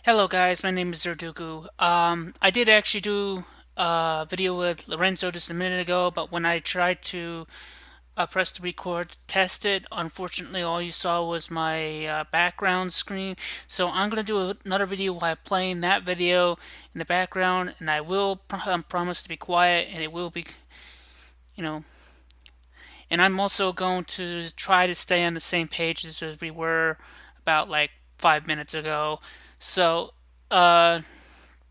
Hello guys, my name is Zerdugu. I did actually do a video with Lorenzo just a minute ago, but when I tried to press the record, test it, unfortunately all you saw was my background screen. So I'm going to do another video while playing that video in the background, and I will promise to be quiet, and it will be, you know, and I'm also going to try to stay on the same page as we were about like 5 minutes ago. So, uh,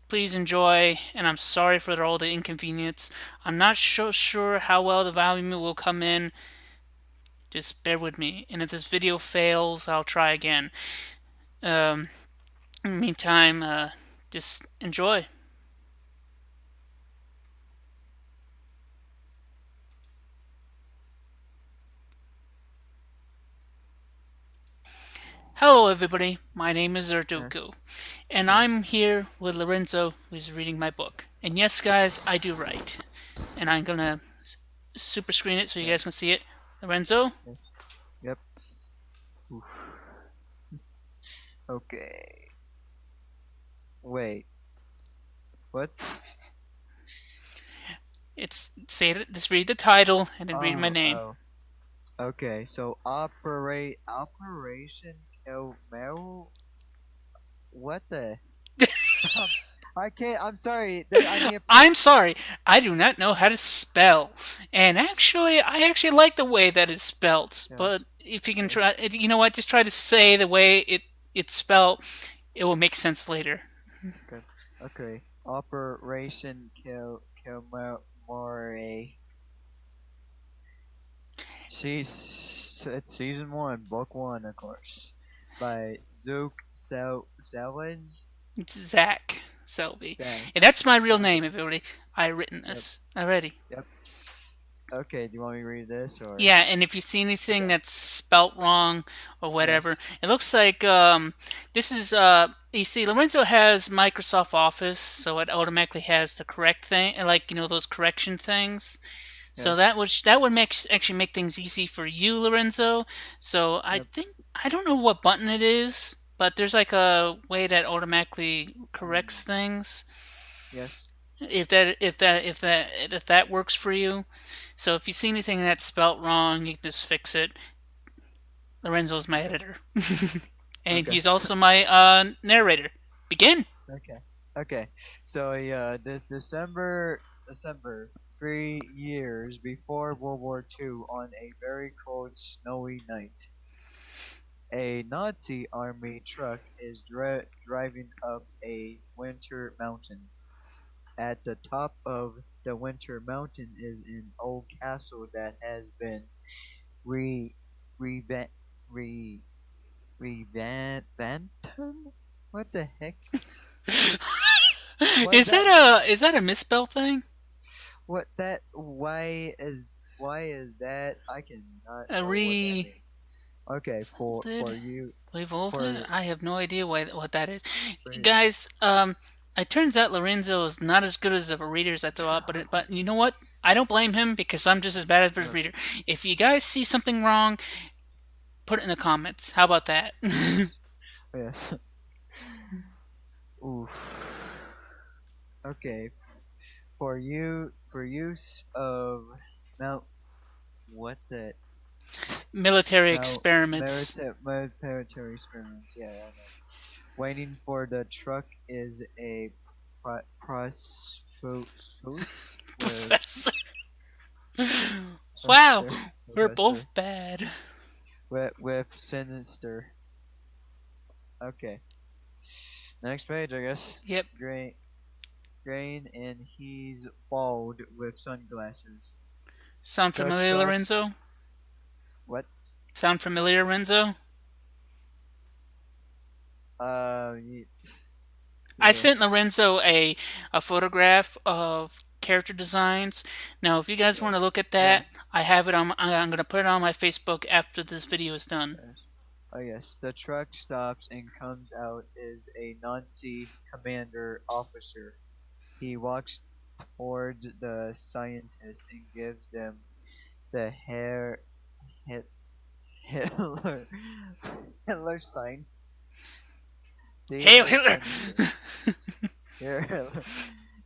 please enjoy, and I'm sorry for all the inconvenience. I'm not sure how well the volume will come in. Just bear with me. And if this video fails, I'll try again. Um, in the meantime, just enjoy. Hello, everybody. My name is Yes. Zerduku, and Yes. I'm here with Lorenzo, who's reading my book. And yes, guys, I do write. And I'm gonna super screen it so you guys Yes. can see it. Lorenzo, Yes. Yep. Oof. Okay. Wait. What? it's say it. Just read the title and then read my Oh. name. Oh. Okay. So Operation Kymera. What the? Um, I can't. I'm sorry. I need. I'm sorry, I do not know how to spell. And actually, I actually like the way that it's spelt. Yeah. But if you can Okay. try, you know what? Just try to say the way it's spelled. It will make sense later. Okay. Okay. Operation Kymera. It's season one, book one, of course, by Zook Salvi. It's Zack Salvi, Dang. and that's my real Okay. name. Everybody, I've written Yep. this already. Yep. Okay. Do you want me to read this or? Yeah, and if you see anything Okay. that's spelt wrong or whatever, Yes. it looks like this is you see Lorenzo has Microsoft Office, so it automatically has the correct thing, like those correction things. So Yes. that would actually make things easy for you, Lorenzo. So I Yep. think I don't know what button it is, but there's like a way that automatically corrects Mm. things. Yes. If that works for you. So if you see anything that's spelt wrong, you can just fix it. Lorenzo's my editor, and Okay. he's also my narrator. Begin. Okay. Okay. So yeah, this December 3 years before World War II, on a very cold, snowy night, a Nazi army truck is driving up a winter mountain. At the top of the winter mountain is an old castle that has been re revamped. Re revamped. What the heck? What is that that? a misspell thing? What that? Why is that? I cannot A know what that revolted? means. Okay, for you Revolted? for I have no idea what that is. for Guys, it turns out Lorenzo is not as good as of a reader as I thought, but you know what? I don't blame him because I'm just as bad as a uh, reader. If you guys see something wrong, put it in the comments. How about that? yes, yes. Oof. Okay, for use of Mount what the Military Mount experiments. military experiments. Yeah, I know. Waiting for the truck is a prosphos with Professor. Wow, professor we're professor both bad. with sinister. Okay, next page, I guess. Yep. Grain, grain, and he's bald with sunglasses. Sound Truck familiar, stops. Lorenzo? What? Sound familiar, Renzo? Ye- I yeah. sent Lorenzo a photograph of character designs. Now, if you guys want to Yes. look at that, Yes. I have it on. I'm gonna put it on my Facebook after this video is done. Yes. Oh yes. The truck stops and comes out is a Nazi commander officer. He walks towards the scientists and gives them the Hit, Hitler Hitler sign. Hail Dear Hitler! Sinister, dear,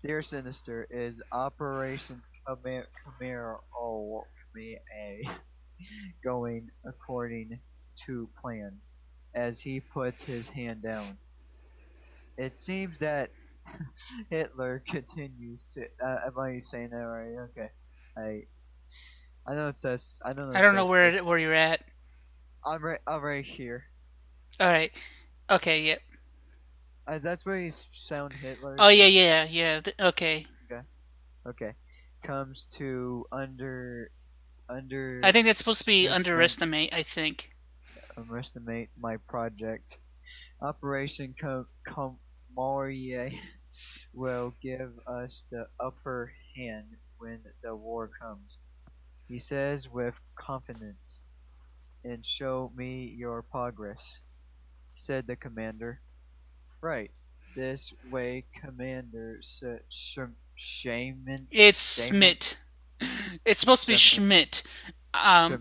dear Sinister, is Operation Kymera going according to plan? As he puts his hand down, it seems that Hitler continues to. Am I saying that right? Okay. I I know it says. I don't know I it don't know says this. where you're at. I'm right here. All right. Okay. Yep. As that's where you sound Hitler. Oh yeah, So yeah, yeah. Okay. okay. Okay. Comes to I think that's supposed to be underestimate underestimate. I think. underestimate my project. Operation Comarie will give us the upper hand when the war comes, he says with confidence. And show me your progress, said the commander. Right. This way, Commander Shaman, It's Shaman, Schmidt. It's supposed to be Schmidt, Schmidt.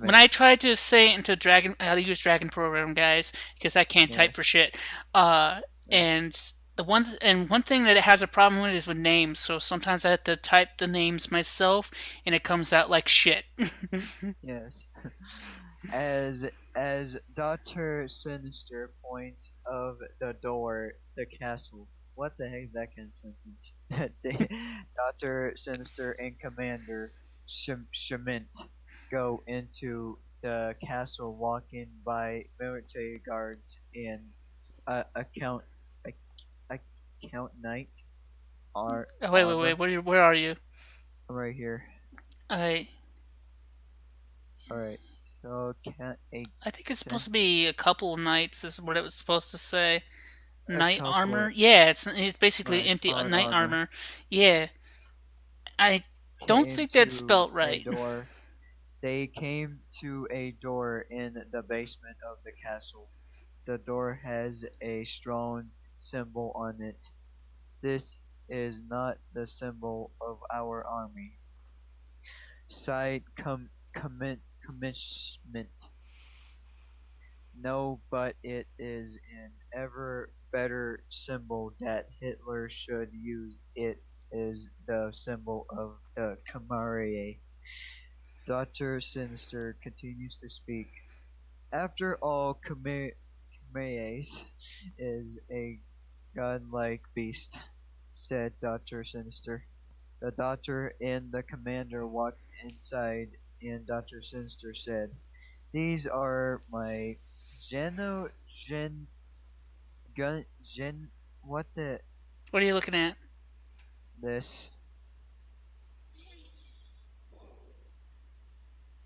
When I Schmidt. tried to say it into Dragon, I use Dragon Program, guys, because I can't type Yes, for shit. Uh, yes, and one thing that it has a problem with is with names. So sometimes I have to type the names myself, and it comes out like shit. yes. As as Doctor Sinister points of the door, the castle. What the heck is that kind of sentence? Doctor Sinister and Commander Shement go into the castle, walking by military guards and account ac- account knight Oh, wait, wait, wait. armor. Where are you? I'm right here. I All right. So can a I think it's supposed sen- to be a couple of nights. Is what it was supposed to say. a Knight armor. couple Yeah, it's basically right empty on knight armor armor. Yeah, I don't came think that's to spelt a right. door. They came to a door in the basement of the castle. The door has a strong symbol on it. This is not the symbol of our army. Side commitment. No, but it is an ever better symbol that Hitler should use. It is the symbol of the Kymera. Doctor Sinister continues to speak. After all, Chimeras is a godlike beast, said Doctor Sinister. The doctor and the commander walked inside, and Doctor Sinister said, "These are my geno gen what the What are you looking at? this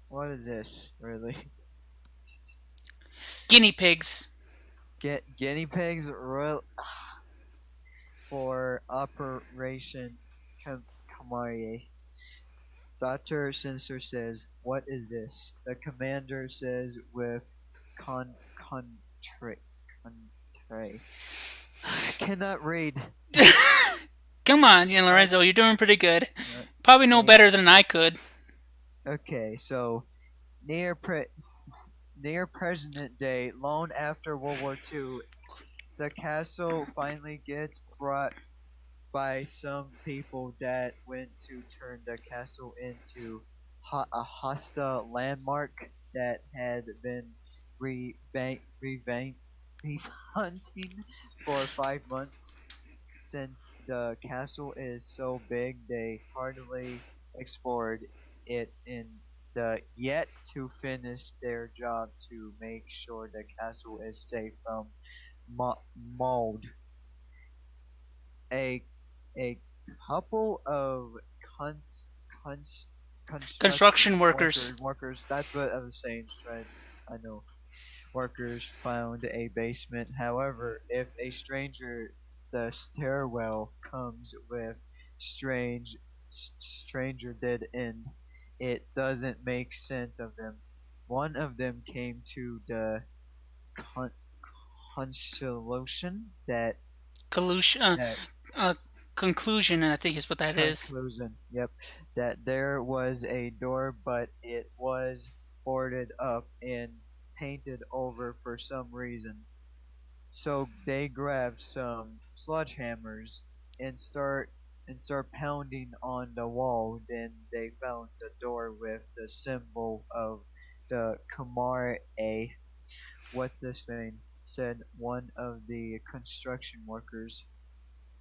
what is this really?" Guinea pigs. Get guinea pigs real for Operation Kamaye. Doctor Sensor says, "What is this?" The commander says with contrition. Contre. I cannot read. Come on, Con, Lorenzo, you're doing pretty good. uh, Probably no a, better than I could. okay, so near pre, near President Day, long after World War II, the castle finally gets brought by some people that went to turn the castle into a hostile landmark that had been revamping for 5 months. Since the castle is so big, they hardly explored it in the yet to finish their job to make sure the castle is safe from mold. A a couple of cons, cons, construction Construction workers. workers. That's what I was saying. Right? I know workers found a basement. However, if a stranger, the stairwell comes with stranger dead end. It doesn't make sense of them. One of them came to the con- consolation Collusion. that Uh, conclusion, I think is what that is. conclusion. Yep, that there was a door, but it was boarded up and painted over for some reason. So they grabbed some sledgehammers and start pounding on the wall. Then they found the door with the symbol of the Kymera. What's this thing? Said one of the construction workers.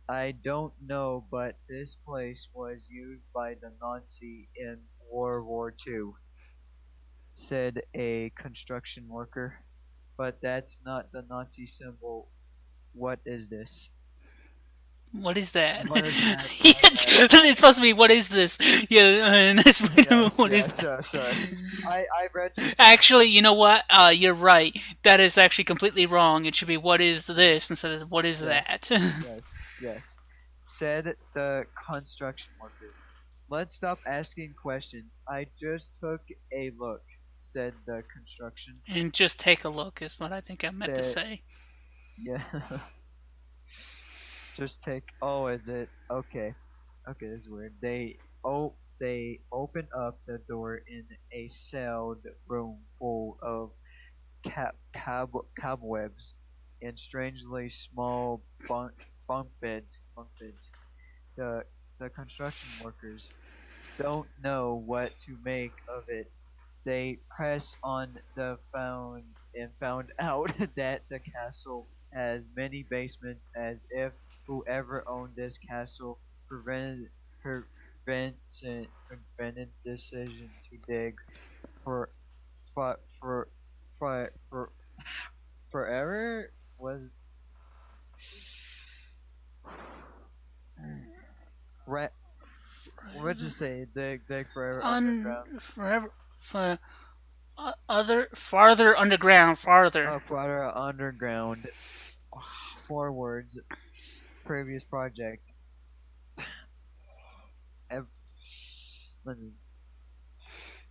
I don't know, but this place was used by the Nazi in World War II, said a construction worker. But that's not the Nazi symbol. What is this? What is that? What is that? My bad. It's supposed to be what is this? Yeah, and that's Yes, what is yes, that? sorry. I read too fast. Actually, you know what? You're right. That is actually completely wrong. It should be what is this instead of what is Yes, that. yes. Said the construction worker. Let's stop asking questions. I just took a look, said the construction. And just take a look is what I think I meant to That say. yeah, just take. Oh, is it? Okay, okay, this is weird. They open up the door in a celled room full of cobwebs and strangely small bunk beds. The the construction workers don't know what to make of it. They press on the found and found out that the castle has many basements, as if whoever owned this castle prevented prevented decision to dig for for for forever was Ra- what'd you say? Dig forever underground. Forever, for other farther underground, farther. Farther underground. Four words. Previous project. Ev-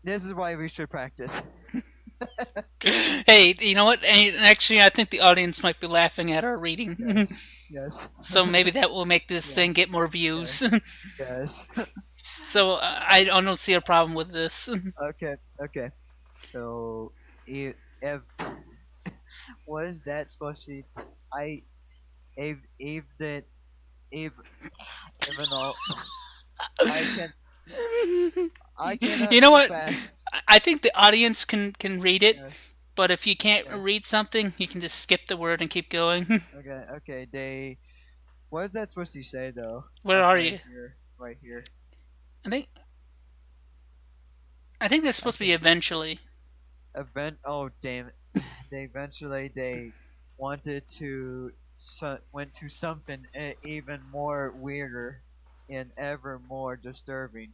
This is why we should practice. Hey, you know what? Hey, actually, I think the audience might be laughing at our reading, Yes. Yes. so maybe that will make this thing Yes. get more views. Yes. Yes. So I don't see a problem with this. Okay. Okay. So, if what is that supposed to? I if that if even all I can I You cannot know read what? fast. I think the audience can read it, Yes. but if you can't Okay. read something, you can just skip the word and keep going. Okay. Okay. They. What is that supposed to say though? Where are Right you? here. Right here. I think I think that's I supposed to be can. eventually. Event. Oh damn it! They eventually they wanted to went to something even more weirder and ever more disturbing.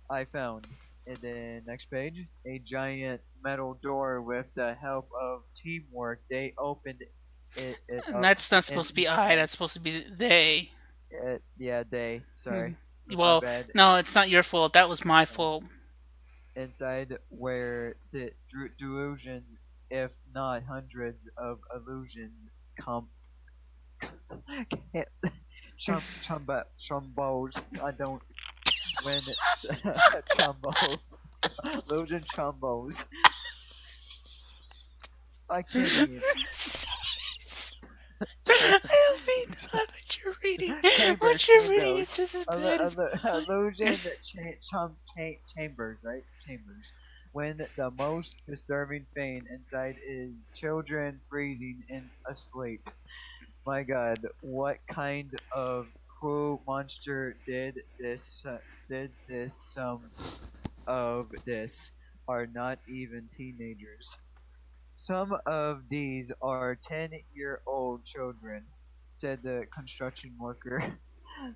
I found. And then next page, a giant metal door with the help of teamwork. They opened it And up that's not supposed to be I. inside. That's supposed to be they. Yeah, they. Sorry, my Well, bad. no, it's not your fault. That was my Uh, fault. inside where the delusions, if not hundreds of illusions, come chumbos. I don't when it's chumbos, illusion chumbos. I can't even. I don't mean to laugh at your reading. Chambers, What you're reading windows, is just as bad as illusion chambers, right? Chambers. When the most disturbing thing inside is children freezing and asleep. My God, what kind of cruel monster did this? Did this? Some of this are not even teenagers. Some of these are 10-year-old children, said the construction worker.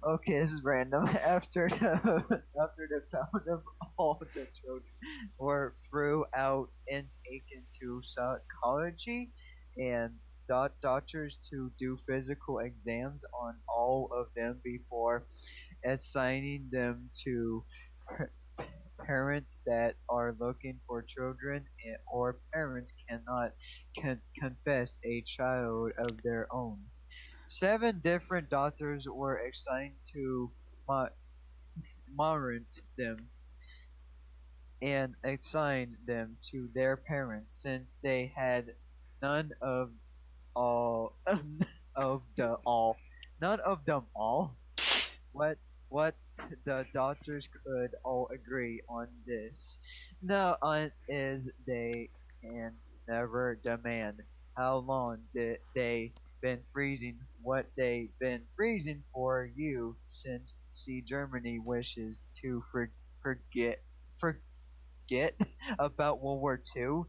Okay, this is random. After the found of all the children were threw out and taken to psychology and doctors to do physical exams on all of them before assigning them to parents that are looking for children or parents cannot confess a child of their own. Seven different doctors were assigned to mo- monitor them and assign them to their parents since they had none of all of the all, none of them all. What what the doctors could all agree on this. No on is they can never demand how long did they been freezing what they been freezing for you since see Germany wishes to forget forget about World War II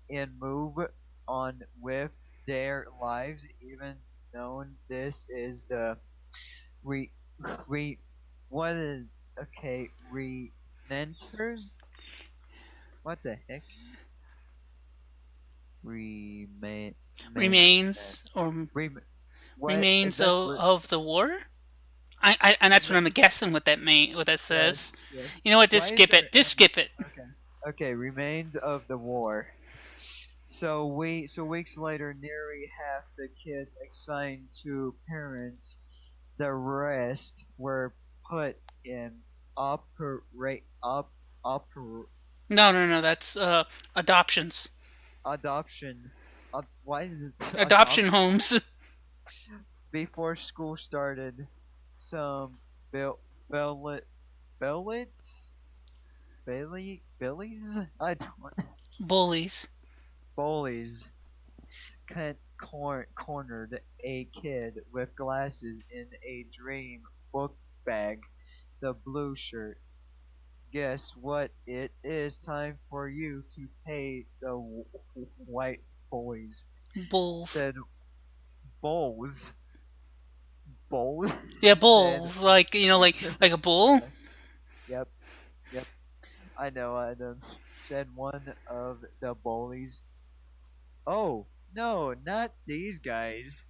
and move on with their lives even though this is the re re what is okay rementers what the heck remain men Remains or rem what is remains that's what of the war. And that's what rem- I'm guessing what that what that says. yes You know what? Just why is skip there it. Just M skip it. okay remains of the war. So weeks later nearly half the kids assigned to parents, the rest were put in operate oper No, no, no. That's adoptions. adoption. Why is it Adoption adoption? homes. Before school started, some bill billet billets billies I don't Bullies. bullies cornered a kid with glasses in a dream book bag, the blue shirt. Guess what? It is time for you to pay the white boys, Bulls. said Bowles. Bowles Yeah, said, bulls. Like like a bull. yes, yep, yep, I know, said one of the bullies. Oh, no, not these guys.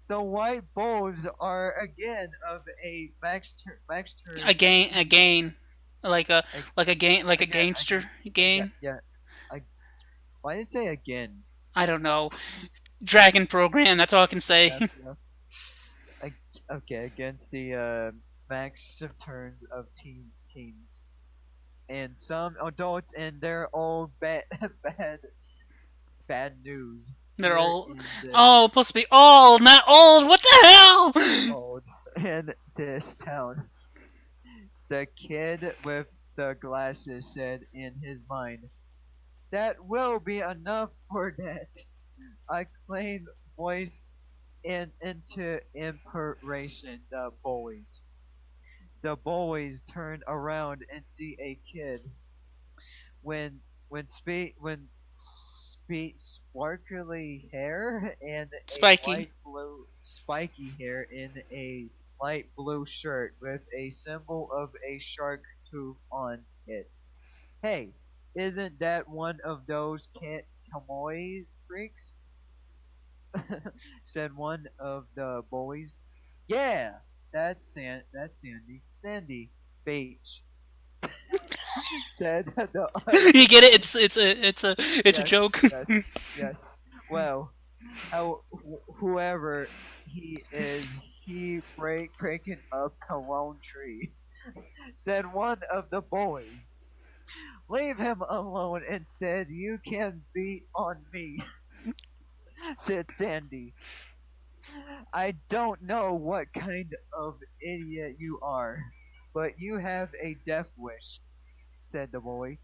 The white bulbs are again of a Maxter teens. Again. Like a Ag- like a Again, gangster yeah, gain. yeah. I, why did I say again? I don't know. Dragon program. That's all I can say. Yep, yep. Ag- okay, against the max of turns of teens. And some adults and their old bad bad news. They're Here all in the oh supposed to be all not old. What the hell? old in this town. The kid with the glasses said in his mind, "That will be enough for that." I claimed voice into imperation the boys. The boys turn around and see a kid when sparkly hair and a Spiky. light blue spiky hair in a light blue shirt with a symbol of a shark tooth on it. Hey, isn't that one of those can't Kamoy freaks? Said one of the boys. Yeah, that's Sandy. Sandy Beach. Said the You other get it? boy. It's a Yes, joke. yes, yes. Well, whoever he is, he breaking up the lone tree. Said one of the boys. Leave him alone instead. You can beat on me. Said Sandy. I don't know what kind of idiot you are, but you have a death wish, said the boy.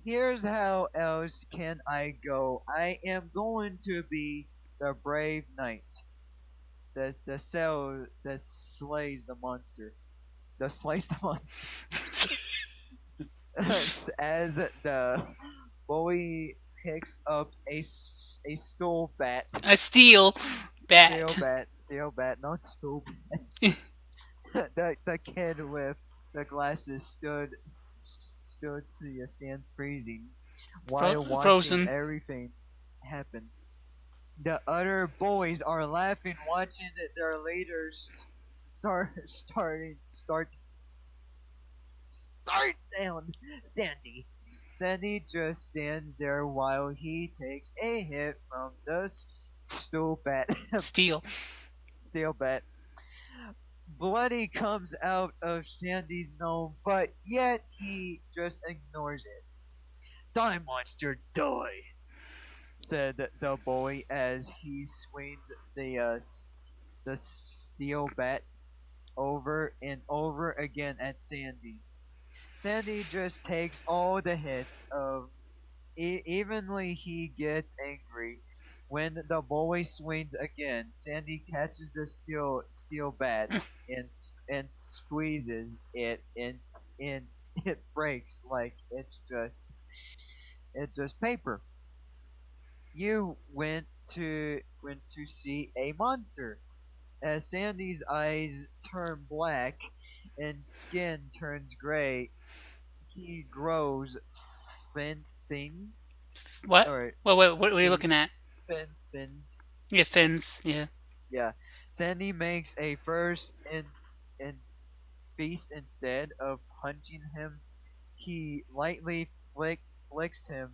Here's how else can I go. I am going to be the brave knight. The cell that slays the monster. The slays the monster. As the boy picks up a stool bat. A steel Steel bat. bat, steel bat, not stool. The kid with the glasses stands freezing while watching Frozen. everything happen. The other boys are laughing, watching their leaders start down. Sandy just stands there while he takes a hit from the stool bat, Steel. steel bat. Bloody comes out of Sandy's nose, but yet he just ignores it. Die, monster, die! said the boy as he swings the steel bat over and over again at Sandy. Sandy just takes all the hits of evenly he gets angry. When the boy swings again, Sandy catches the steel bat and squeezes it and it breaks like it's just paper. You went to see a monster. As Sandy's eyes turn black and skin turns gray, he grows fins What? or What are you fin looking at? fins. Yeah, fins. Yeah. Yeah, Sandy makes a first in feast instead of punching him. He lightly flicks him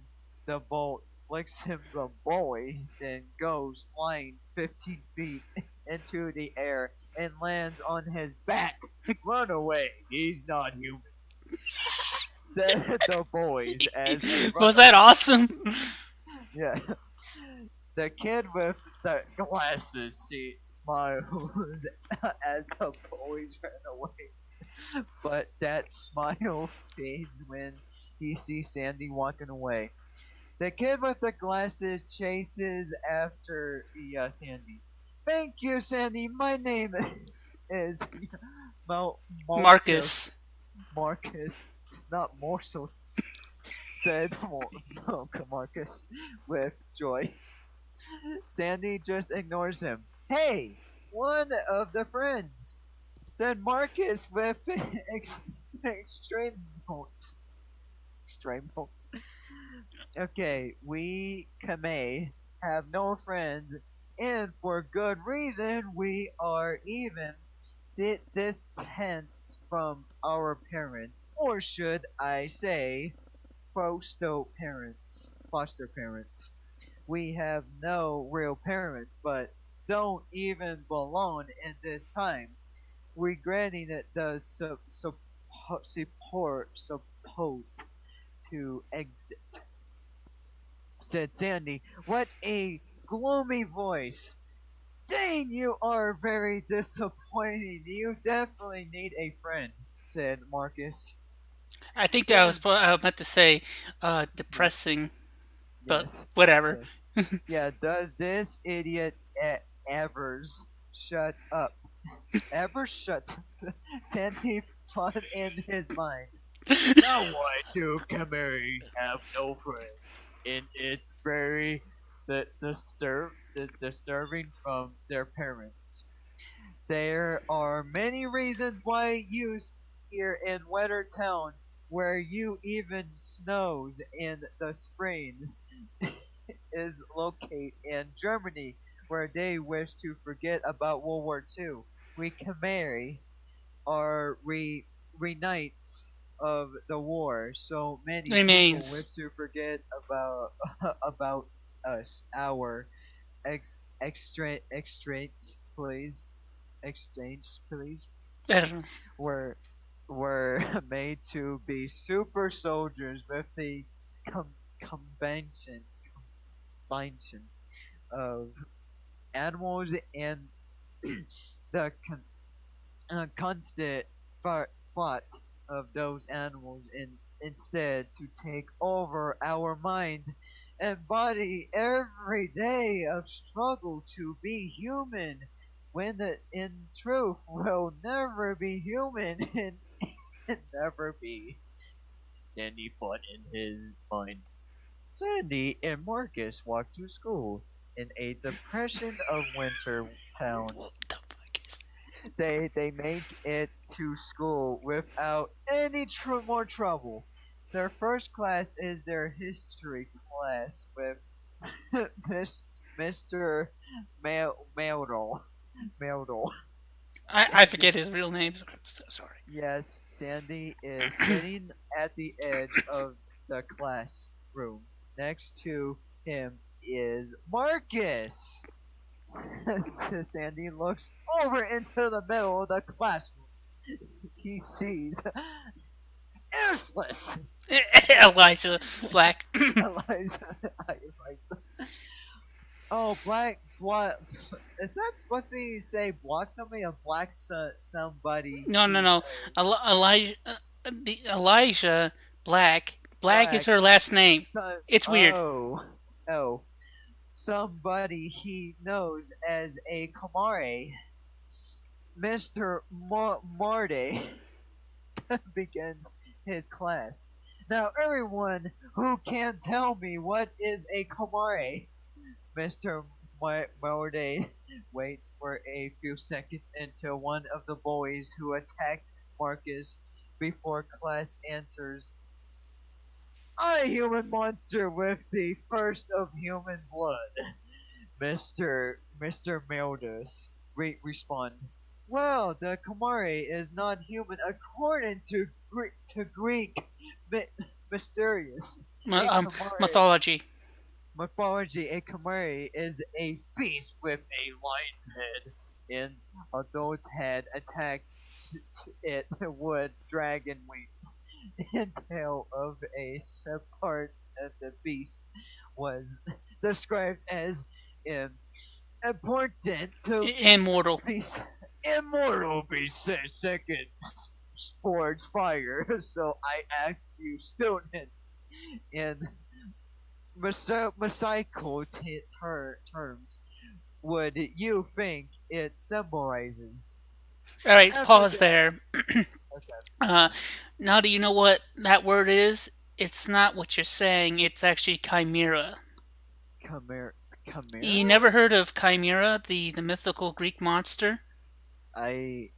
flicks him the boy, then goes flying 15 feet into the air and lands on his back. Run away! He's not human, said the boys as they run Was that away. awesome? Yeah. The kid with the glasses smiles as the boys run away, but that smile fades when he sees Sandy walking away. The kid with the glasses chases after Sandy. Thank you, Sandy. My name is Marcos. Marcus. Marcus, not Morsos, said Marcus with joy. Sandy just ignores him. Hey, one of the friends, said Marcus with extreme notes. Extreme notes. Okay, we Kame have no friends, and for good reason. We are even distant from our parents, or should I say, foster parents. We have no real parents, but don't even belong in this time, regretting it the support to exit, said Sandy. What a gloomy voice. Dang, you are very disappointing. You definitely need a friend, said Marcus. I think that Does I meant to say yeah, depressing, but yes, whatever. yes. Yeah, does this idiot Evers shut up? Ever shut Sandy thought in his mind. Now why do Kymera have no friends? And it's very disturbing from their parents. There are many reasons why you here in Wetter Town, where you even snows in the spring, is located in Germany, where they wish to forget about World War II. We Kymera are reunites of the war. So many people Remains. wish to forget about about us, our exchange, please, I don't know. were were made to be super soldiers with the com- convention combination of animals and the constant thought of those animals and instead to take over our mind and body every day of struggle to be human when in truth will never be human and never be, Sandy thought in his mind. Sandy and Marcus walked to school in a depression of winter town. What the fuck is They make it to school without any more trouble. Their first class is their history class with Mr. Meldal. Meldal. I forget his real name. So I'm so sorry. Yes, Sandy is sitting at the edge of the classroom. Next to him is Marcus. Sandy looks over into the middle of the classroom. He sees useless Eliza Black. Eliza. Eliza. Oh, black. Is that supposed to be say block somebody or black somebody No, no, he no. knows? Elijah Black. Black is Black. her last name. Says, It's weird. oh, somebody he knows as a Kamare, Mr. Marde, begins his class. Now, everyone who can tell me what is a Kamare, Mr. Marde waits for a few seconds until one of the boys who attacked Marcus before class answers, a human monster with the first of human blood. Mr. Mildus respond. Well, the Kamari is not human according to Greek my- mysterious. A Kamari Mythology. mythology. A Kamari is a beast with a lion's head and adult's head attacked it with dragon wings. The tail of a part of the beast was described as um, important to Immortal. be immortal be second sports fire. So I ask you students in mystical terms, would you think it symbolizes? Alright, After pause that, there. okay, Uh, now do you know what that word is? It's not what you're saying, it's actually chimera. Chimera, You Chimera? never heard of Chimera, the mythical Greek monster? I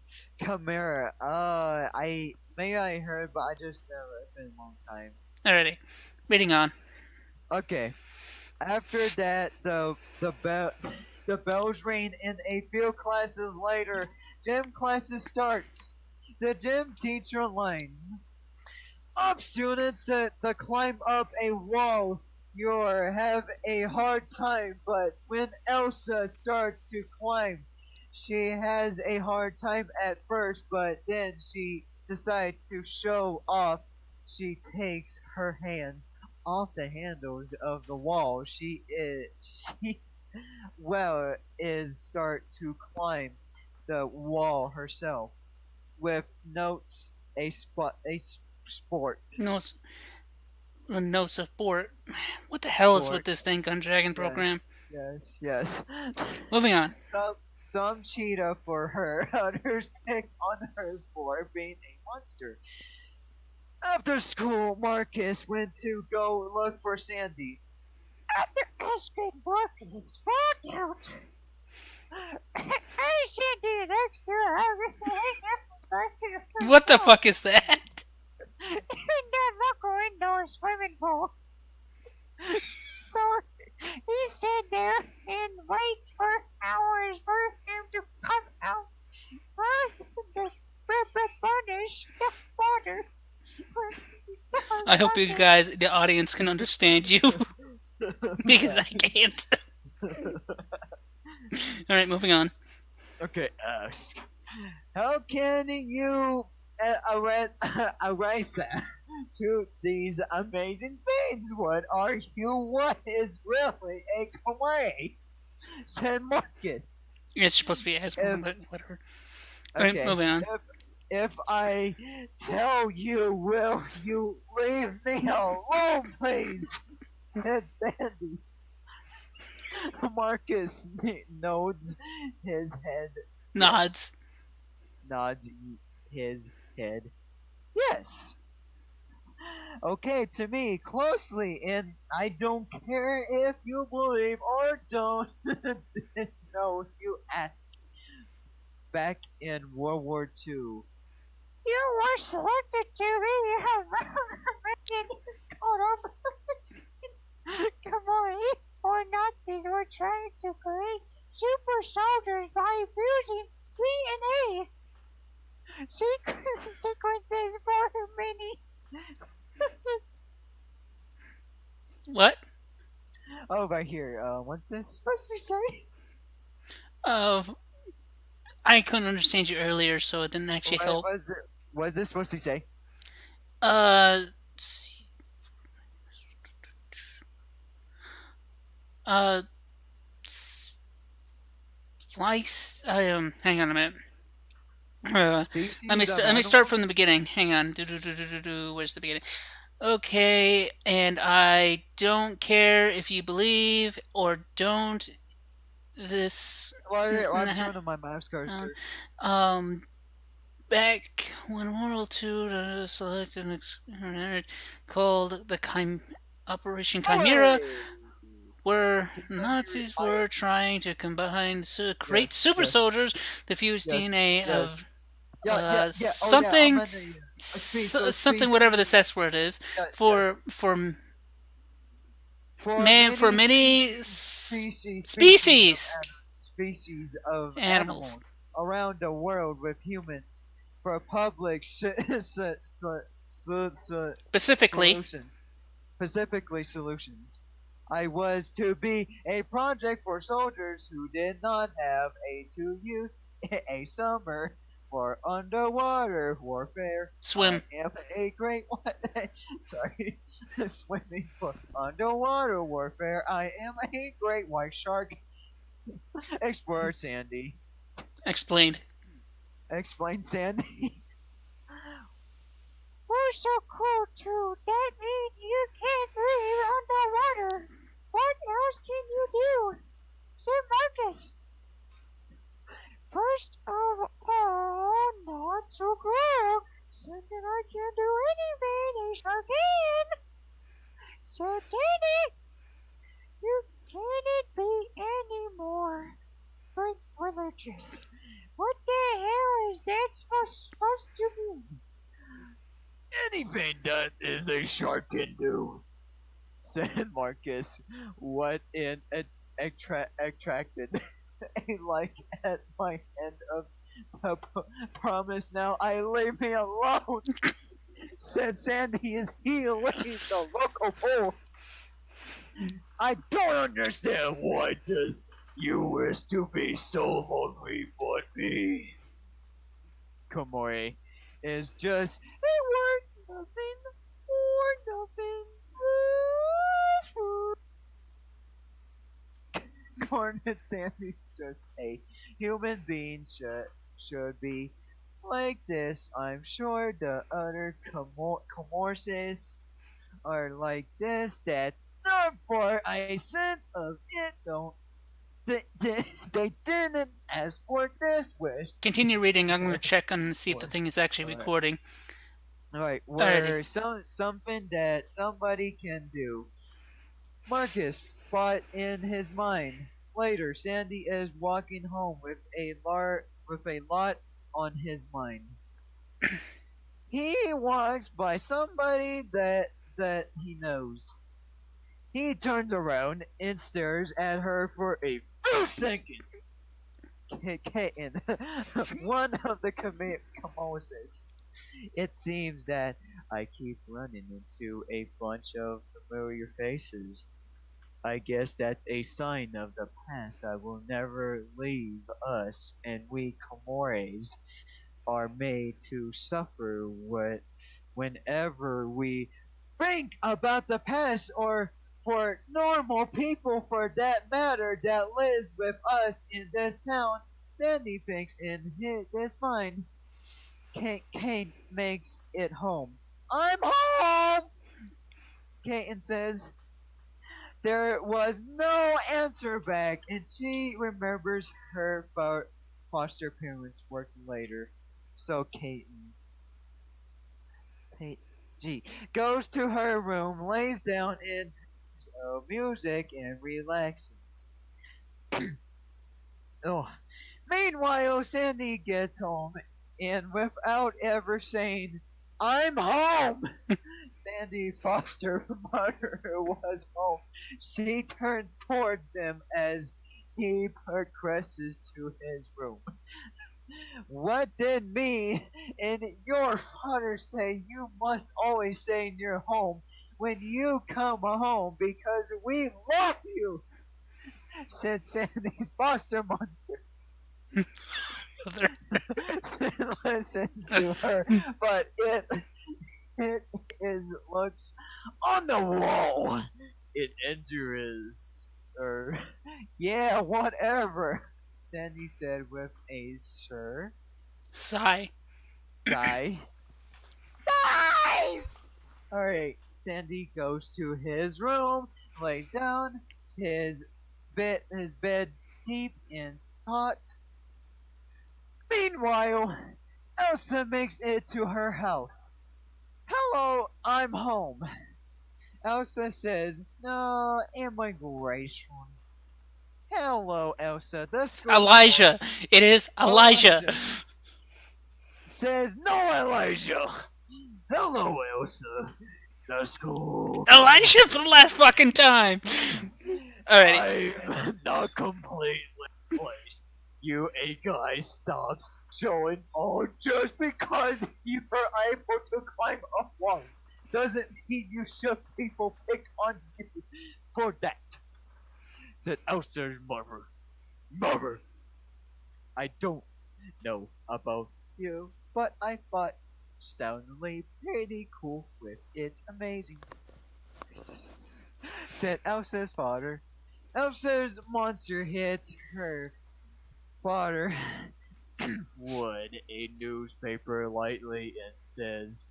Chimera. I heard, but I just never. It's been a long time. Alrighty, reading on. Okay. After that, the bells ring, and a few classes later, gym classes starts. The gym teacher lines up, students. To climb up a wall, you'll have a hard time. But when Elsa starts to climb, she has a hard time at first, but then she decides to show off. She takes her hands off the handles of the wall. She well is start to climb the wall herself with notes a sport No, no support. What the hell is with sport. this thing, Gun Dragon program? Yes, yes. Moving on. Some cheetah for her, others pick on her for being a monster. After school, Marcus went to go look for Sandy. After asking Marcus, fuck out. Hey, Sandy, next to What the fuck is that? in that local indoor swimming pool. So he sat there and waits for hours for him to come out from the punish the water. I hope you guys, the audience, can understand you because I can't. Alright, moving on. Okay, ask. How can you erase to these amazing things? What are you? What is really a kawaii? Said Marcus. It's supposed to be If asking, but whatever. Alright, okay, moving on. if I tell you, will you leave me alone, please? Said Sandy. Marcus nods his head. Yes. Nods. Nods his head. Yes. Okay, to me, closely, and I don't care if you believe or don't. This no, you ask. Back in World War II. You were selected to be Come on, or Nazis were trying to create super soldiers by fusing DNA sequences for many. What? Oh, right here. What's this supposed to say? Uh, I couldn't understand you earlier, so it didn't actually What help. was it? What's this supposed to say? Uh, Uh, Slice. Hang on a minute. Species of Let me start from the animals? beginning. Hang on. Where's the beginning? Okay, and I don't care if you believe or don't this. I'm showing him my mouse Um, cursor. um, Back when World 2 selected an experiment called the Operation Chimera, Away! where Can you hear? Nazis were trying to combine create Yes, super yes, soldiers to fuse yes, DNA yes. of Yeah, yeah, yeah. Oh, yeah. I'm something in a so something whatever this species. S word is Yeah, yes. for many Species of species species of animals animals around the world with humans for public specifically solutions, specifically solutions. I was to be a project for soldiers who did not have a to use a summer for underwater warfare. I swim. am a great sorry, swimming for underwater warfare. I am a great white shark. Explorer Sandy. Explained. Explain Sandy. We're so cool too. That means you can't breathe underwater. What else can you do? Sir Marcus. First of all, not so cool. Second, I can't do anything a shark can. Said Sandy, you can't be any more but religious. What the hell is that supposed to mean? Anything that is a shark can do, said Marcus. What in attracted a like at my end of promise now I leave me alone, said Sandy as he leaves the local pool. I don't understand why does you wish to be so lonely but me. Komori is just a word nothing or nothing Cornet Sandy's just a human being should be like this. I'm sure the other comorses are like this. That's not for a sense of it. Don't they didn't ask for this wish. Continue reading. I'm going to check and see if the Or thing is actually all right, recording. all right. Alrighty. Where something that somebody can do. Marcus fought in his mind. Later, Sandy is walking home with a lot on his mind. He walks by somebody that he knows. He turns around and stares at her for a few seconds. Kitten, one of the Kamoses. It seems that I keep running into a bunch of familiar faces. I guess that's a sign of the past. I will never leave us, and we Comores are made to suffer whenever we think about the past, or for normal people for that matter that lives with us in this town. Sandy thinks in this mind. Kate makes it home. I'm home! Katen says. There was no answer back, and she remembers her foster parents working later. So Peyton G goes to her room, lays down in music, and relaxes. Oh. Meanwhile, Sandy gets home, and without ever saying, I'm home! Sandy Foster mother was home. She turned towards them as he progresses to his room. What did me and your father say you must always say in your home when you come home because we love you? Said Sandy's foster monster. Listens to her, but it is looks on the wall. It enters er, yeah, whatever, Sandy said with a Sigh. sigh. Nice! Alright, Sandy goes to his room, lays down, his bed deep in thought. Meanwhile, Elsa makes it to her house. Hello, I'm home. Elsa says, no immigration. Hello, Elsa. The school board. Elijah. It is Elijah. Elijah says, no, Elijah. Hello, Elsa. The school board. Elijah for the last fucking time. Alrighty. I'm not completely placed. You a guy stops showing all just because you are able to climb up walls doesn't mean you should people pick on you for that, said Elsa's mother. Mother, I don't know about you, but I thought soundly pretty cool with it's amazing, said Elsa's father. Elsa's monster hit her father would a newspaper lightly and says,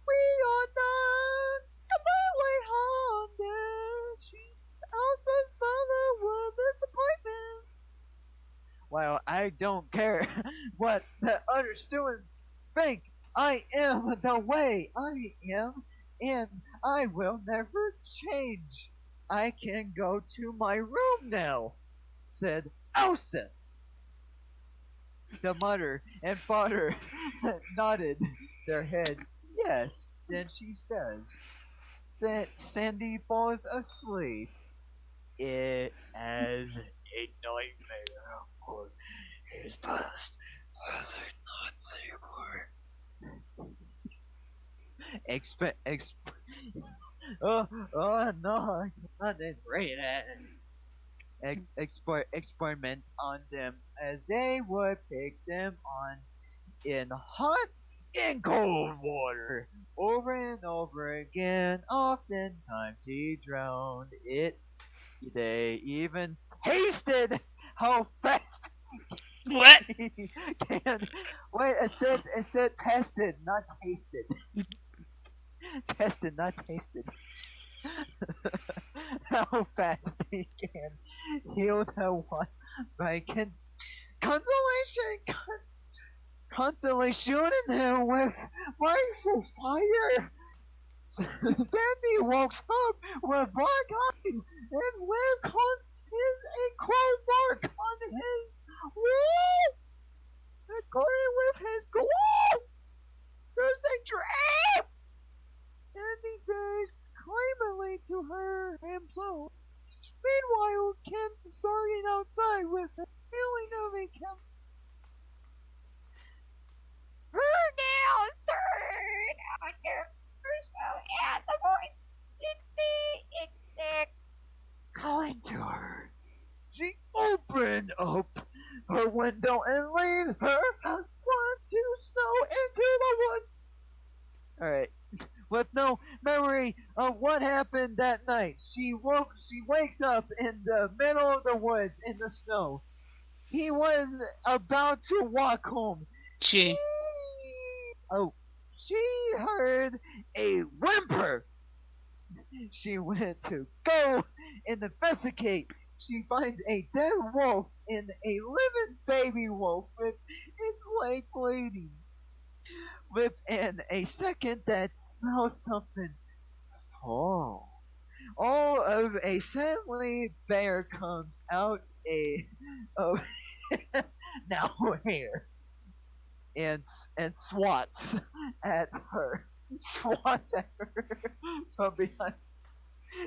we are not completely honest. Elsa's mother will disappointment. Well, I don't care what the other students think. I am the way I am, and I will never change. I can go to my room now, said Elsa. The mother and father nodded their heads. Yes, then she says that Sandy falls asleep. It as a nightmare of his past as a Nazi war. Oh, oh no, I didn't read it. Experiment on them as they would pick them on in hot and cold water over and over again. Oftentimes he drowned it. They even tasted how fast What? he can. Wait, it said tested, not tasted. Tested, not tasted. How fast he can heal the one by consolation, consolation him with rifle fire. Sandy wakes up with black eyes and Webb is a crowbar on his wall. According with his glove, there's a trap. Sandy says kindly to her himself. Meanwhile, Kent's starting outside with a feeling of a her nails turn under so at the point it's calling to her. She opened up her window and leaves her house to snow into the woods. Alright. With no memory of what happened that night, she wakes up in the middle of the woods in the snow. He was about to walk home. She. Oh, she heard a whimper. She went to go and investigate. She finds a dead wolf and a living baby wolf with its leg bleeding. Within a second that smells something. Oh. All of a suddenly bear comes out of now here and swats at her. Swats at her from behind.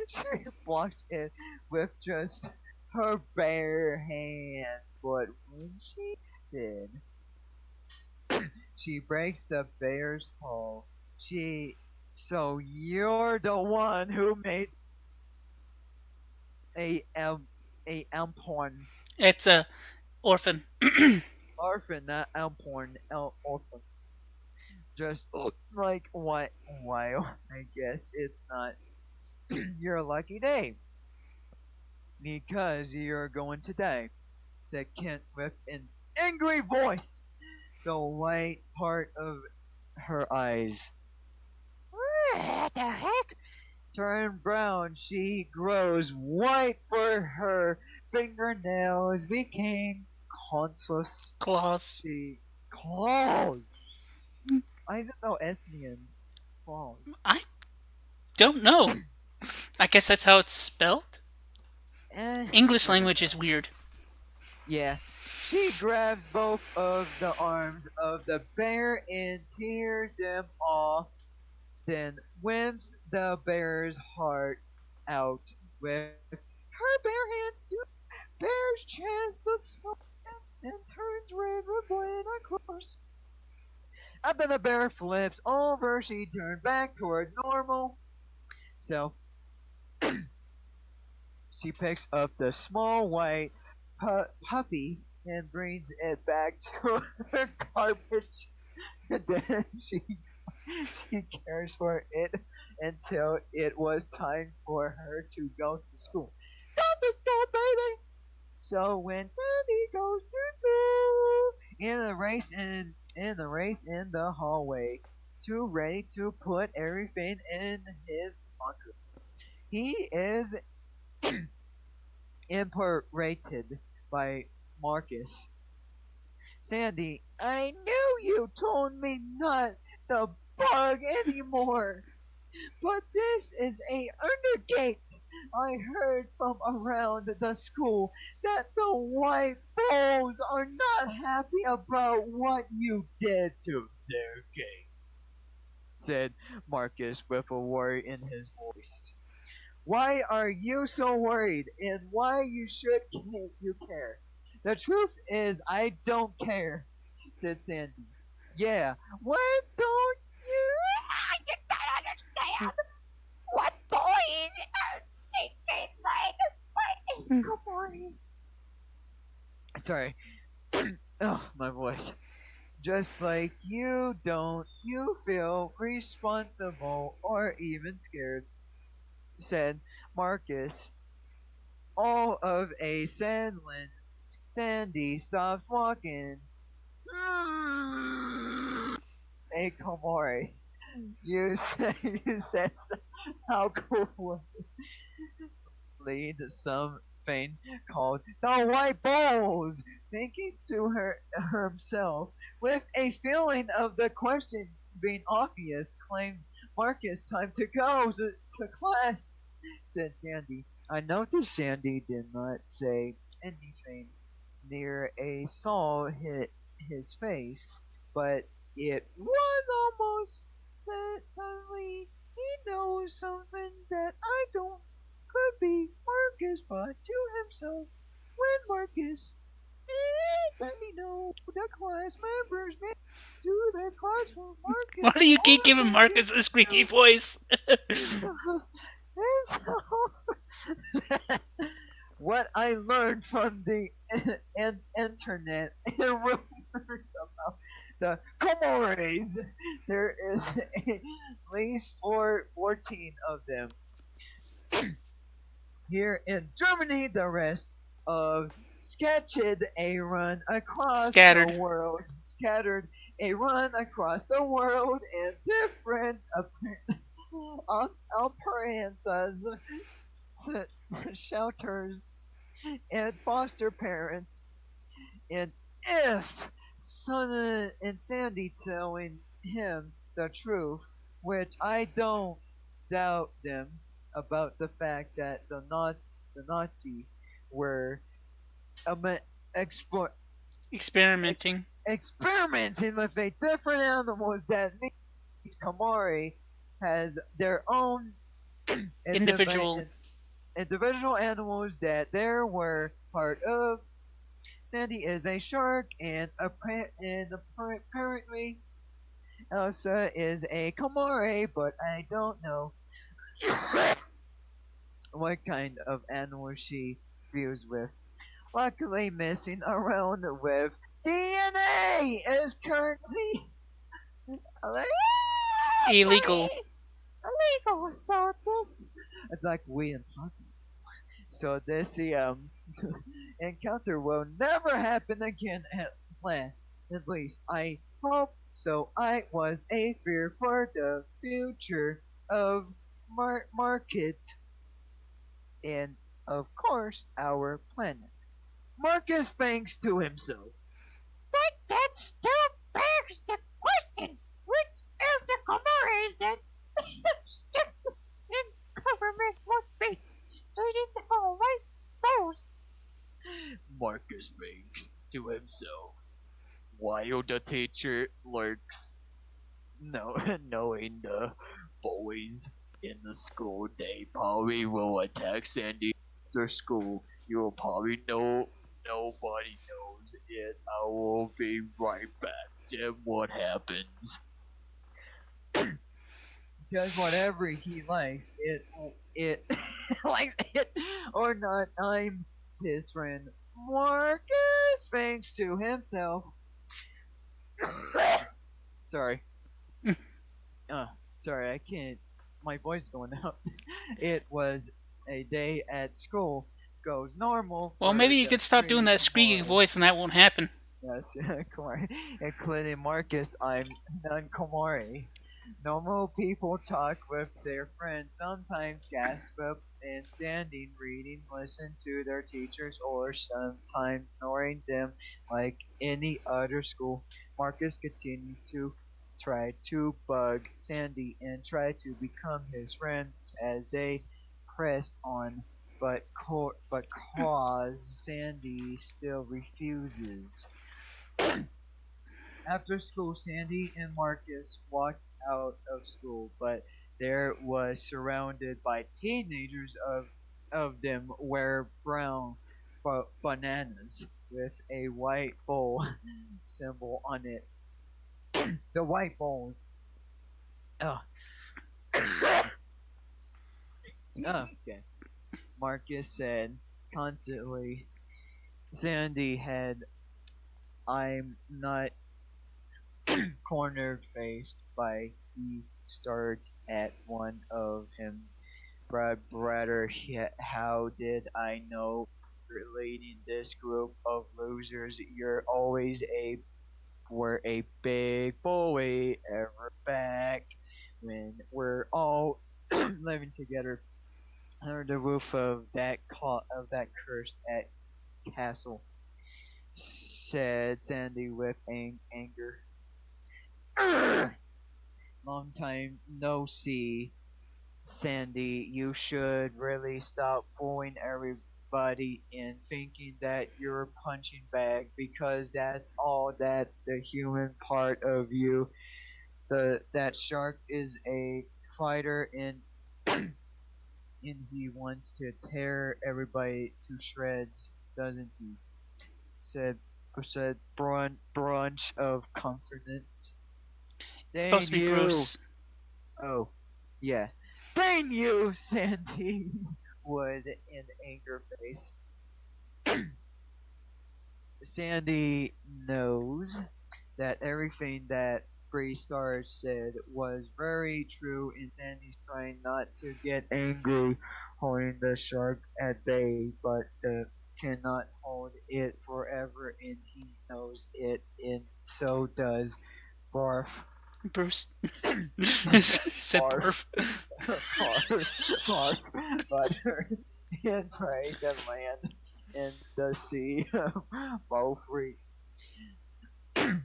She blocks it with just her bare hand, but when she did, she breaks the bear's paw. So you're the one who made a porn It's a orphan. orphan, not porn orphan. Just like what? While I guess it's not your lucky day. Because you're going to die, said Kent with an angry voice, the white part of her eyes. What the heck? Turned brown, she grows white for her fingernails became consus. Claws. She claws. Why is it no Esnian? Claws. I don't know. I guess that's how it's spelled. English I don't language know. is weird. Yeah. She grabs both of the arms of the bear and tears them off, then whips the bear's heart out with her bare hands to the bear's chest. The snow and turns red with blood across. After the bear flips over, she turned back toward normal. So she picks up the small white puppy and brings it back to her garbage. And then she cares for it until it was time for her to go to school. Go to school, baby! So when Sandy goes to school, in the hallway, too ready to put everything in his locker. He is imperated by Marcus. Sandy, I knew you told me not to bug anymore. But this is a undergate. I heard from around the school that the white bulls are not happy about what you did to their gate, said Marcus with a worry in his voice. Why are you so worried, and why you care? The truth is, I don't care, said Sandy. Yeah, why don't you? I don't understand. What boys think like? Come on. Sorry. Oh, my voice. Just like you don't, you feel responsible or even scared, said Marcus. All of a sudden, Sandy stops walking. Hey, Komori, you said you said how cool lead something called the White Bulls, thinking to himself, with a feeling of the question being obvious, claims Marcus time to go to class, said Sandy. I noticed Sandy did not say anything near a saw hit his face, but it was almost suddenly he knows something that I don't could be Marcus thought to himself when Marcus suddenly know the class members made to their classroom. Why Marcus do you keep giving Marcus a squeaky automatically voice? himself. What I learned from the internet and rumors about the Comores, there is at least 14 of them. Here in Germany, the rest of sketched a run across the Scattered. world, scattered a run across the world in different appearances, shelters, and foster parents. And if Son and Sandy telling him the truth, which I don't doubt them about the fact that the Nazi were um, explore, ex, Experimenting. experimenting with a different animals that means Kamari has their own Individual. individual animals that there were part of. Sandy is a shark, and apparently Elsa is a Komore, but I don't know what kind of animal she deals with. Luckily, messing around with DNA is currently Illegal. illegal. So this it's like we impossible. So this encounter will never happen again at least I hope so. I was a fear for the future of market and of course our planet. Marcus thinks to himself. But that still begs the question, which of the Kymera that in government would be? So you didn't know, right? Those. Marcus thinks to himself, while the teacher lurks, no, knowing the boys in the school, they probably will attack Sandy after school. You'll probably know nobody knows it. I will be right back. Then what happens? Does whatever he likes, it likes it or not. I'm his friend Marcus thinks to himself. Sorry. Uh, sorry, I can't. My voice is going out. It was a day at school. Goes normal Well, for maybe you the could stop doing three that squeaky boys. voice and that won't happen. Yes, Kumari. Including Marcus, I'm non-Kumari. Normal people talk with their friends, sometimes gasp up and standing, reading, listen to their teachers, or sometimes ignoring them like any other school. Marcus continued to try to bug Sandy and try to become his friend as they pressed on, but cause Sandy still refuses. After school, Sandy and Marcus walked out of school, but there was surrounded by teenagers of them wear brown bananas with a white bowl symbol on it. The white bowls. Oh, okay. Marcus said constantly. Sandy had. I'm not cornered faced by he start at one of him. Brother, how did I know leading this group of losers? You're always a were a big boy ever back when we're all living together under the roof of that cursed at castle, said Sandy with anger. Long time no see, Sandy. You should really stop fooling everybody and thinking that you're a punching bag because that's all that the human part of you. The that shark is a fighter and he wants to tear everybody to shreds, doesn't he? Said said brunch of confidence. It's supposed Dang to be you! Bruce. Oh, yeah. Dang you, Sandy Wood in anger face. Sandy knows that everything that Free Stars said was very true, and Sandy's trying not to get angry, holding the shark at bay, but cannot hold it forever, and he knows it, and so does Barf. Bruce. Said Barf. barf. Barf. Barf. Butter. And pray the land and the sea both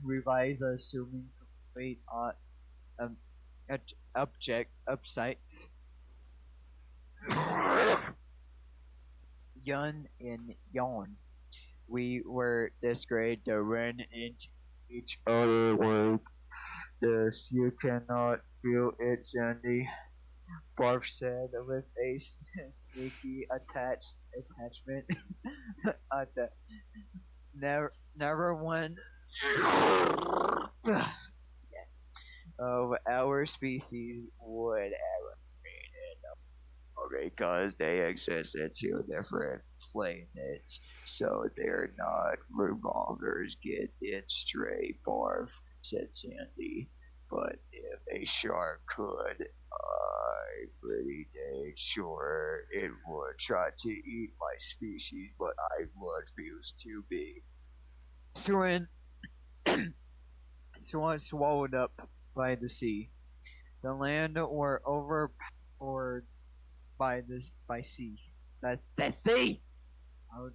revise assuming complete um, object upsites. Yun and yawn. We were disgraced to run into each other like this. You cannot feel it, Sandy. Barf said with a sneaky attachment at the never one of our species would ever because they exist in two different planets, so they're not revolvers. Get it straight, Barf, said Sandy. But if a shark could, I'm pretty dang sure it would try to eat my species, but I refuse to be. Soon, soon swallowed up by the sea. The land were overpowered by sea. That's sea. Oh,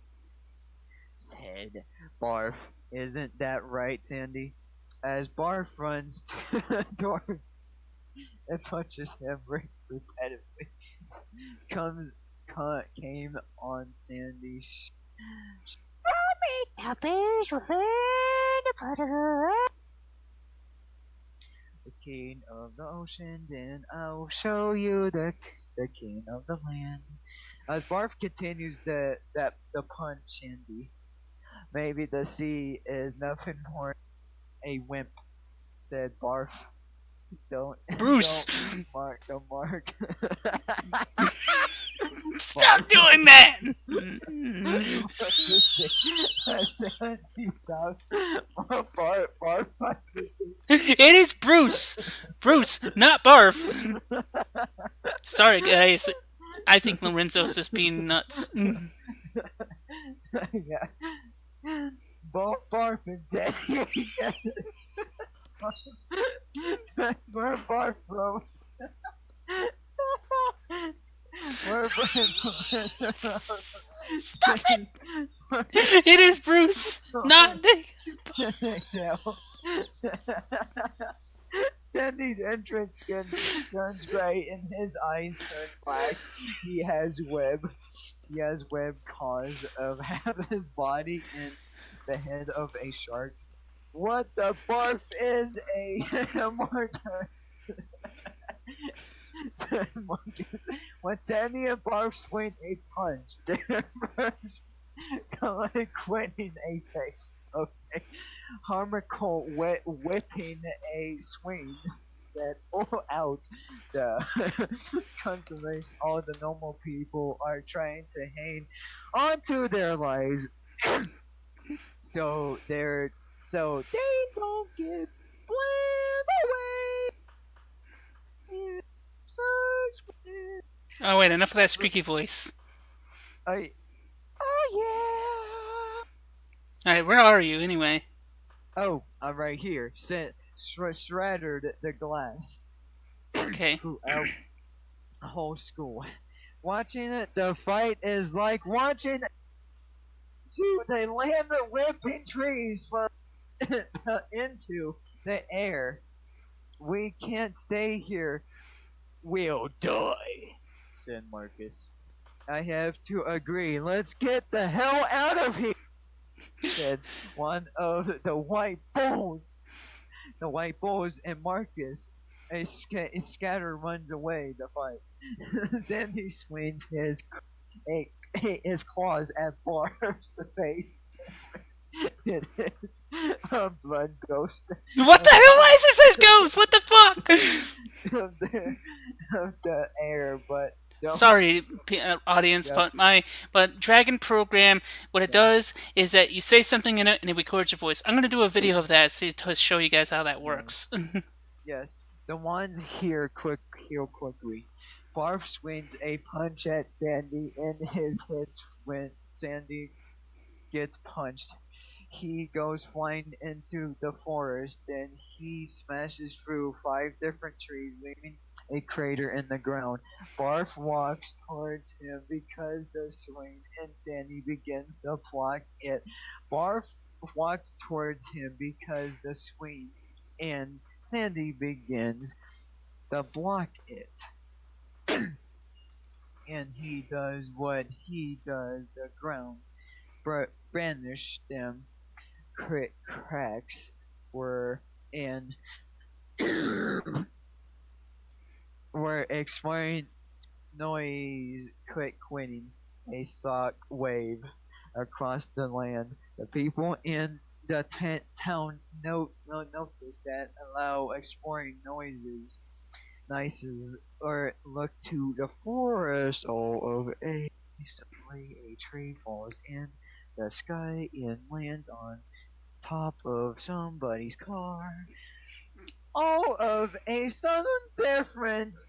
said Barf. Isn't that right, Sandy? As Barf runs to the door and punches him repetitively, comes came on Sandy. Tuppence within the puddle. The king of the ocean, then I'll show you the king of the land. As Barf continues the punch, Sandy. Maybe the sea is nothing more a wimp, said Barf. Don't Bruce, don't mark the mark. stop Barf. doing that. He stops. Barf punches It is Bruce. Bruce, not Barf. Sorry, guys. I think Lorenzo's just being nuts. yeah. Both Barf and Daddy. That's where Barf rose. Where Stop it! It is Bruce, not Nick. Dandy's entrance skin turns gray and his eyes turn black. He has web. He has web cause of half his body and the head of a shark. What the barf is a mortar? When Sandy and Barf swing a punch, their first quitting a face. Okay. Harmonical whipping a swing that all out the conservation all the normal people are trying to hang onto their lives so they don't get blown away. Oh wait, enough of that squeaky voice. I oh All right, where are you anyway? yeah. Oh, I'm right here. Shredded the glass Okay. throughout the whole school. Watching it, the fight is like watching they land the whipping trees from into the air. We can't stay here. We'll die, said Marcus. I have to agree. Let's get the hell out of here, said one of the white bulls. The white bulls and Marcus. A scatter runs away to fight. Sandy swings his claws at Barb's face. It is a blood ghost What the hell? Why is this his ghost? What the fuck? of the air, but don't. Sorry, audience, Yep. but Dragon program, what it Yes. does is that you say something in it and it records your voice. I'm gonna do a video of that to show you guys how that works. Yes. The ones here quickly. Barf swings a punch at Sandy and his hits when Sandy gets punched. He goes flying into the forest, then he smashes through 5 different trees, leaving a crater in the ground. Barf walks towards him because the swing and Sandy begins to block it. Barf walks towards him because the swing and Sandy begins to block it. And he does what he does, the ground banish them cracks were and were expiring noise quitting a shock wave across the land. The people in the town notice that allow exploring noises or look to the forest all over a suddenly a tree falls in the sky and lands on top of somebody's car. all of a sudden difference,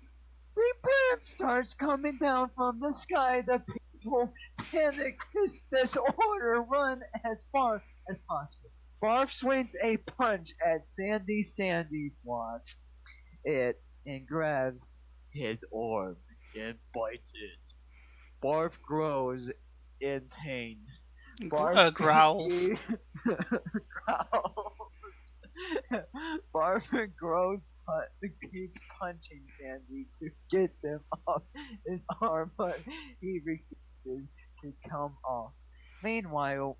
the branch starts coming down from the sky. The people panic. This disorder run as far as possible. Barf swings a punch at Sandy. Sandy blocks it and grabs his arm and bites it. Barf grows in pain. Barf Growls. growls. Barf grows keeps punching Sandy to get them off his arm, but he refuses to come off. Meanwhile,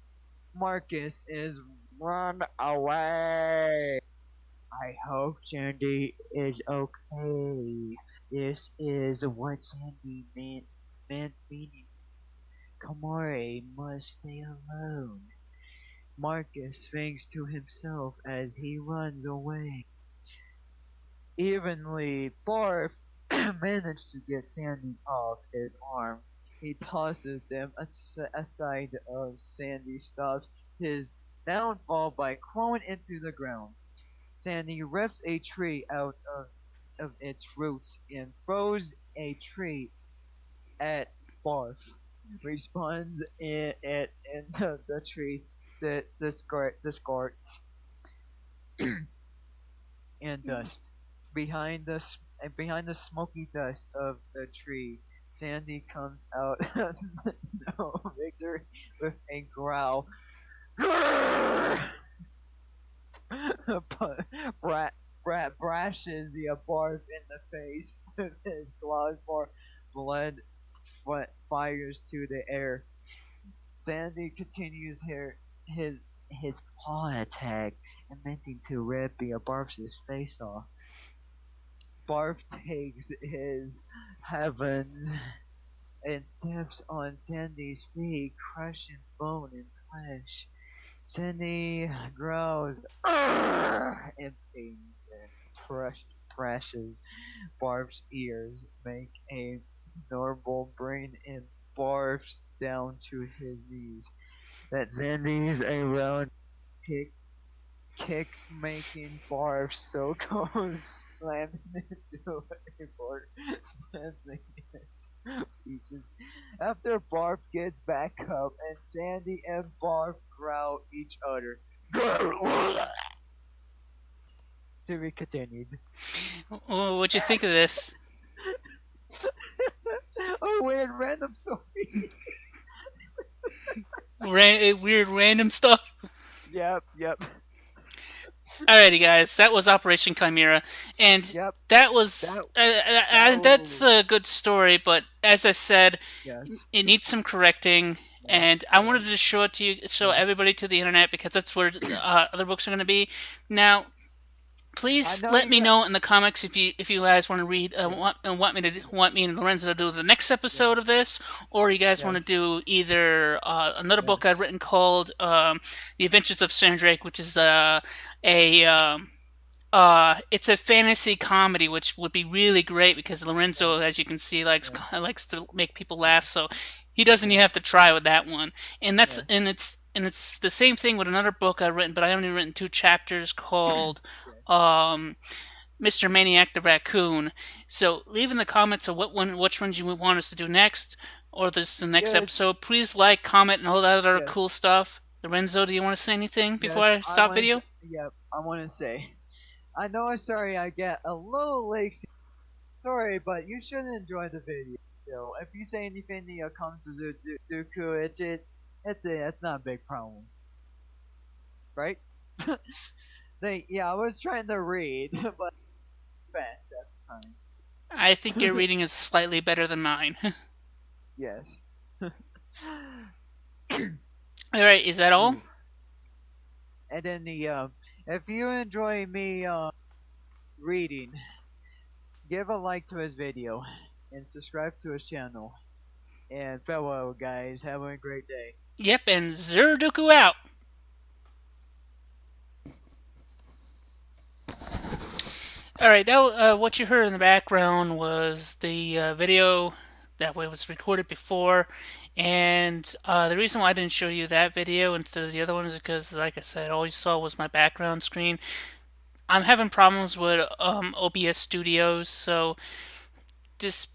Marcus is run away. I hope Sandy is okay. This is what Sandy meant meaning. Kamari must stay alone. Marcus thinks to himself as he runs away. Evenly, Barf managed to get Sandy off his arm. He tosses them aside as Sandy stops his downfall by crawling into the ground. Sandy rips a tree out of its roots and throws a tree at Barf. Respawns in the tree that discards and dust. Behind the smoky dust of the tree, Sandy comes out no victory with a growl. Brat Brat brashes the Barf in the face with his claws for blood fires to the air. Sandy continues his claw attack, intending to rip Barf's face off. Barf takes his heavens and steps on Sandy's feet, crushing bone and flesh. Sandy growls in pain and pressures Barf's ears, make a normal brain and Barf's down to his knees. That Sandy's around kick kick making Barf so goes slamming into a board, slamming it pieces. After Barf gets back up and Sandy and Barf growl each other. To be continued. What'd you think of this? A weird random story. Weird random stuff. Yep. Alrighty, guys, that was Operation Chimera, and Yep. that was that's That a good story. But as I said, yes. it needs some correcting, and Yes. I wanted to show it to you, show Yes. everybody to the internet because that's where other books are going to be. Now, I please know let you me got know in the comics if you guys want to read yeah. want me and Lorenzo to do the next Yeah. episode of this, or you guys want to Yes. do either another book I've Yes. written called The Adventures of Sandrake, which is a it's a fantasy comedy, which would be really great because Lorenzo, Yes. as you can see, Yes. likes to make people laugh. Yes. So he doesn't even have Yes. to try with that one. And that's Yes. and it's the same thing with another book I've written, but I only written two chapters called Yes. um, Mr. Maniac the Raccoon. So leave in the comments of which ones you would want us to do next, or this is the next Yes. episode. Please like, comment, and all that other Yes. cool stuff. Lorenzo, do you want to say anything before Yes. I stop video? Yep. I want to say. I know I'm sorry I get a little lazy. Sorry, but you should enjoy the video. So if you say anything in the comments of Dooku, it's not a big problem, right? Yeah, I was trying to read, but fast at the I think your time. reading is slightly better than mine. Yes. Alright, is that all? Ooh. And then if you enjoy me reading, give a like to his video and subscribe to his channel. And farewell, guys. Have a great day. Yep, and Zerduku out! Alright, what you heard in the background was the video that was recorded before. And the reason why I didn't show you that video instead of the other one is because, like I said, all you saw was my background screen. I'm having problems with OBS Studios, so just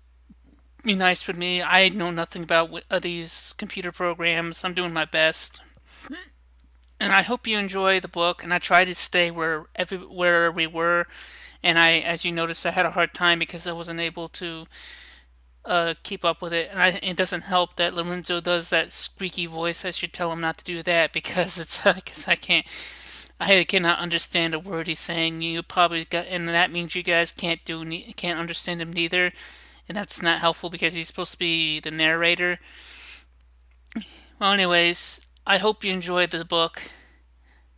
be nice with me. I know nothing about these computer programs. I'm doing my best. And I hope you enjoy the book. And I try to stay where we were. And as you noticed, I had a hard time because I wasn't able to keep up with it. And it doesn't help that Lorenzo does that squeaky voice. I should tell him not to do that because it's because I cannot understand a word he's saying. You probably got, and that means you guys can't understand him neither. And that's not helpful because he's supposed to be the narrator. Well, anyways, I hope you enjoyed the book.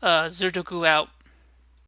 Zerdogu out.